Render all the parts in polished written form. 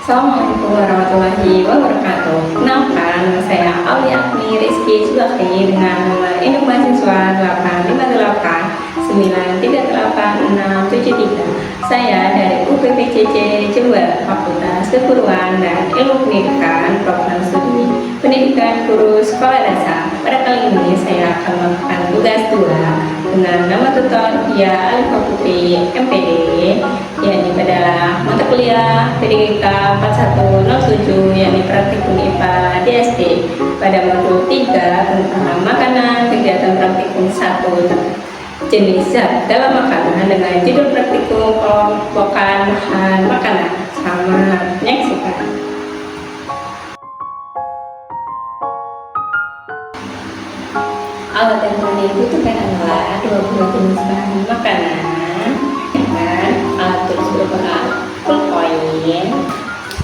Assalamualaikum warahmatullahi wabarakatuh. Kenalkan, nama saya Aulia Agni Rizky Zulakhi dengan nomor induk mahasiswa 858938673. Saya dari UPPCC Jember, Fakultas Keguruan dan Ilmu Pendidikan, Program Studi Pendidikan Guru Sekolah Dasar. Pada kali ini saya akan melakukan tugas 2 dengan nama tutor via Alifah Putri MPD, yakni pada mata kuliah PDK 4107 yakni praktikum IPA DSD pada modul 3 tentang makanan, kegiatan praktikum 1 jenis zat dalam makanan dengan judul praktikum kelompokan bahan makanan. Selamat menyaksikan. Alat yang paling dibutuhkan adalah 20 jenis bahan makanan dan alat tulis berupa pulpoin,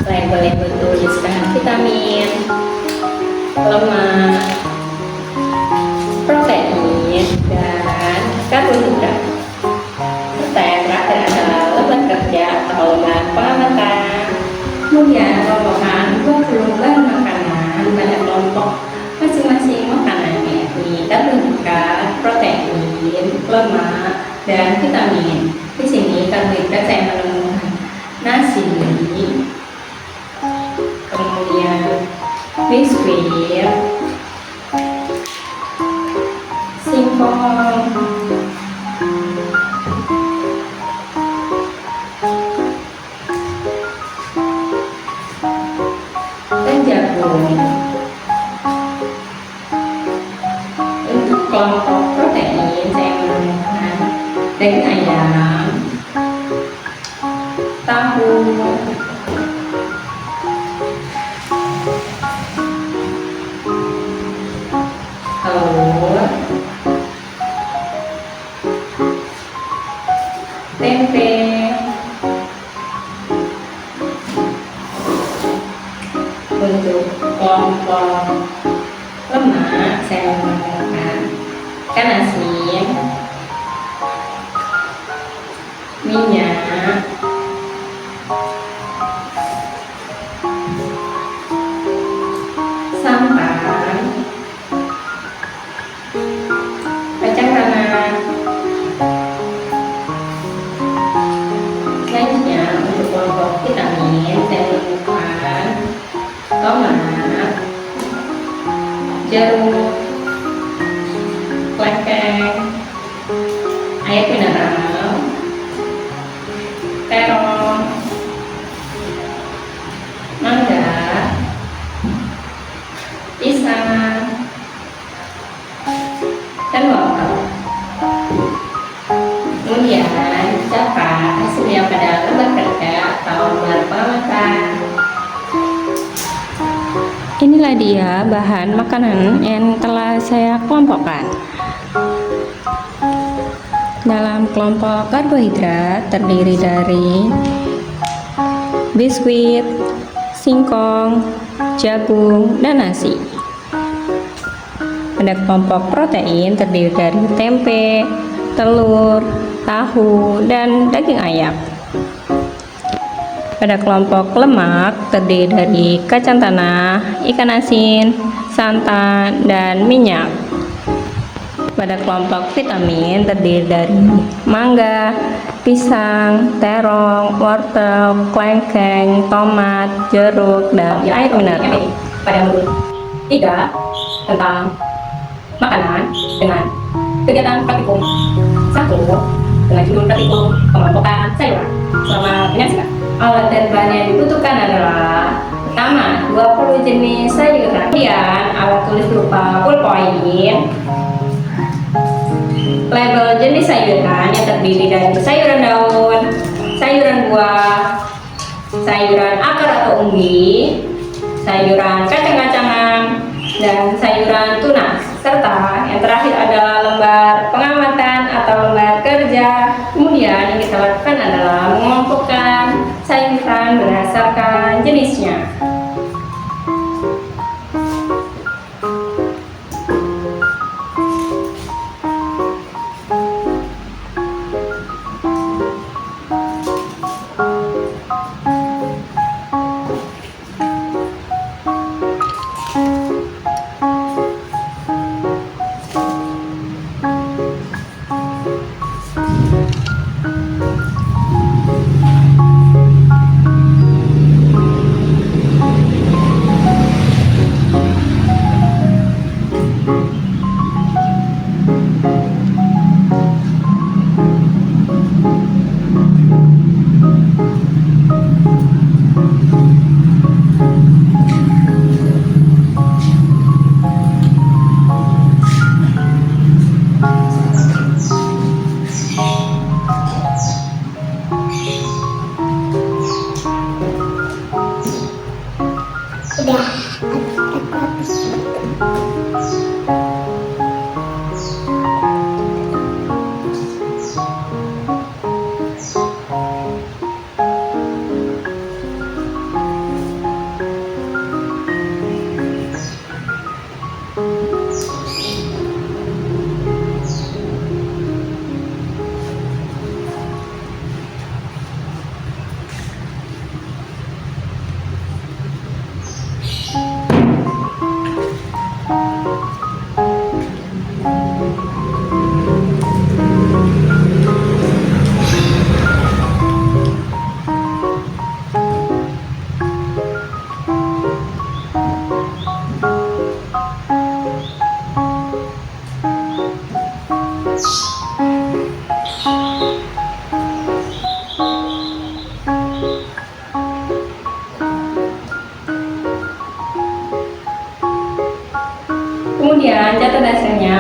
label yang bertuliskan vitamin, lemak, protein, dan karbohidrat. Serta yang terakhir adalah lembar kerja atau lembar pengamatan. Kemudian kelompokan 20 bahan makanan pada kelompok masing-masing makanan, yakni karbohidrat, protein, lemak, dan vitamin. Di sini karbohidrat saya menemukan nasi, kemudian biskuit, singkong, dan jagung. Untuk kelompok protein saya menemukan daging ayam, tahu, telur, tempe, untuk kelompok lemak saya menemukan ikan asin, minyak, santan, kacang tanah. Selanjutnya untuk kelompok vitamin saya menemukan tomat, jeruk, kelengkeng, air mineral, terong, mangga, pisang, dan wortel. Kemudian catat hasilnya pada lembar kerja atau lembar pengamatan. Inilah dia bahan makanan yang telah saya kelompokkan. Dalam kelompok karbohidrat terdiri dari biskuit, singkong, jagung, dan nasi. Pada kelompok protein terdiri dari tempe, telur, tahu, dan daging ayam. Pada kelompok lemak terdiri dari kacang tanah, ikan asin, santan, dan minyak. Pada kelompok vitamin terdiri dari mangga, pisang, terong, wortel, kelengkeng, tomat, jeruk, dan air mineral. Pada modul 3 tentang makanan dengan kegiatan praktikum 1 dengan judul praktikum kelompokan sayuran. Selamat menyaksikan. Alat dan bahan yang dibutuhkan adalah pertama 20 jenis sayuran, kemudian alat tulis berupa pulpoin, label jenis sayuran yang terdiri dari sayuran daun, sayuran buah, sayuran akar atau umbi, sayuran kacang-kacangan, dan sayuran tunas, serta yang terakhir adalah lembar pengamatan atau lembar kerja. Kemudian yang kita lakukan adalah mengelompokkan sayuran berdasarkan jenisnya.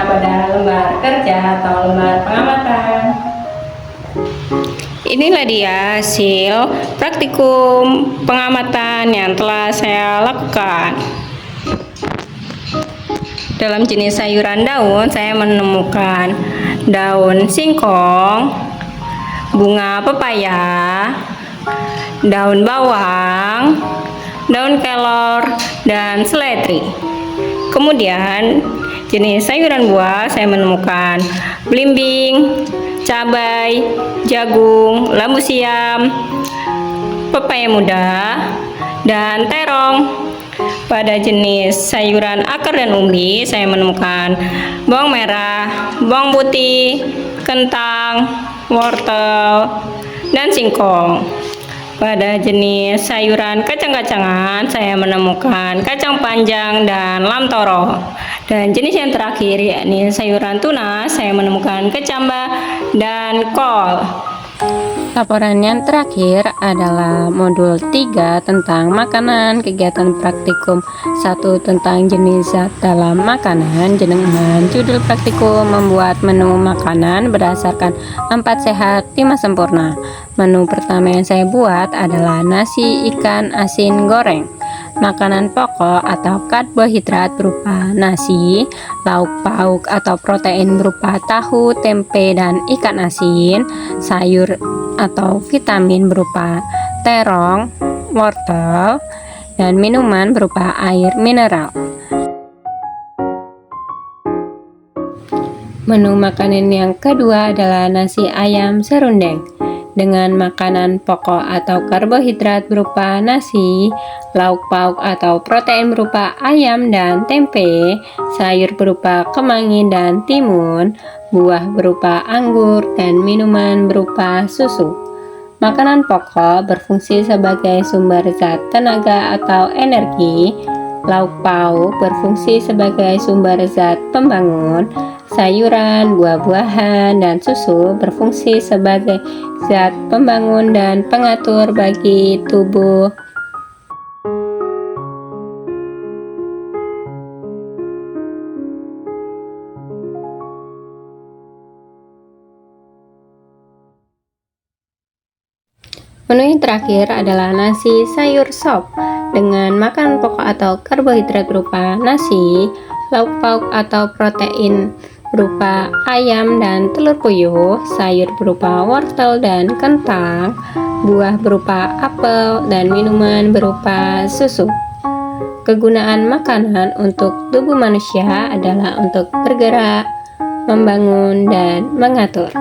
pada lembar kerja atau lembar pengamatan. Inilah dia hasil praktikum pengamatan yang telah saya lakukan. Dalam jenis sayuran daun, saya menemukan daun singkong, bunga pepaya, daun bawang, daun kelor, dan seledri. Kemudian, jenis sayuran buah saya menemukan belimbing, cabai, jagung, labu siam, pepaya muda, dan terong. Pada jenis sayuran akar dan umbi, saya menemukan bawang merah, bawang putih, kentang, wortel, dan singkong. Pada jenis sayuran kacang-kacangan, saya menemukan kacang panjang dan lamtoro. Dan jenis yang terakhir yakni sayuran tunas, saya menemukan kecambah dan kol. Laporan yang terakhir adalah modul 3 tentang makanan, kegiatan praktikum 1 tentang jenis zat dalam makanan. Dengan judul praktikum membuat menu makanan berdasarkan 4 sehat 5 sempurna. Menu pertama yang saya buat adalah nasi ikan asin goreng. Makanan pokok atau karbohidrat berupa nasi, lauk pauk atau protein berupa tahu, tempe, dan ikan asin, sayur atau vitamin berupa terong, wortel, dan minuman berupa air mineral. Menu makanan yang kedua adalah nasi ayam serundeng dengan makanan pokok atau karbohidrat berupa nasi, lauk pauk atau protein berupa ayam dan tempe, sayur berupa kemangi dan timun, buah berupa anggur, dan minuman berupa susu. Makanan pokok berfungsi sebagai sumber zat tenaga atau energi, lauk pauk berfungsi sebagai sumber zat pembangun, sayuran, buah-buahan, dan susu berfungsi sebagai zat pembangun dan pengatur bagi tubuh. Menu yang terakhir adalah nasi sayur sop dengan makanan pokok atau karbohidrat berupa nasi, lauk pauk atau protein berupa ayam dan telur puyuh, sayur berupa wortel dan kentang, buah berupa apel, dan minuman berupa susu. Kegunaan makanan untuk tubuh manusia adalah untuk bergerak, membangun, dan mengatur.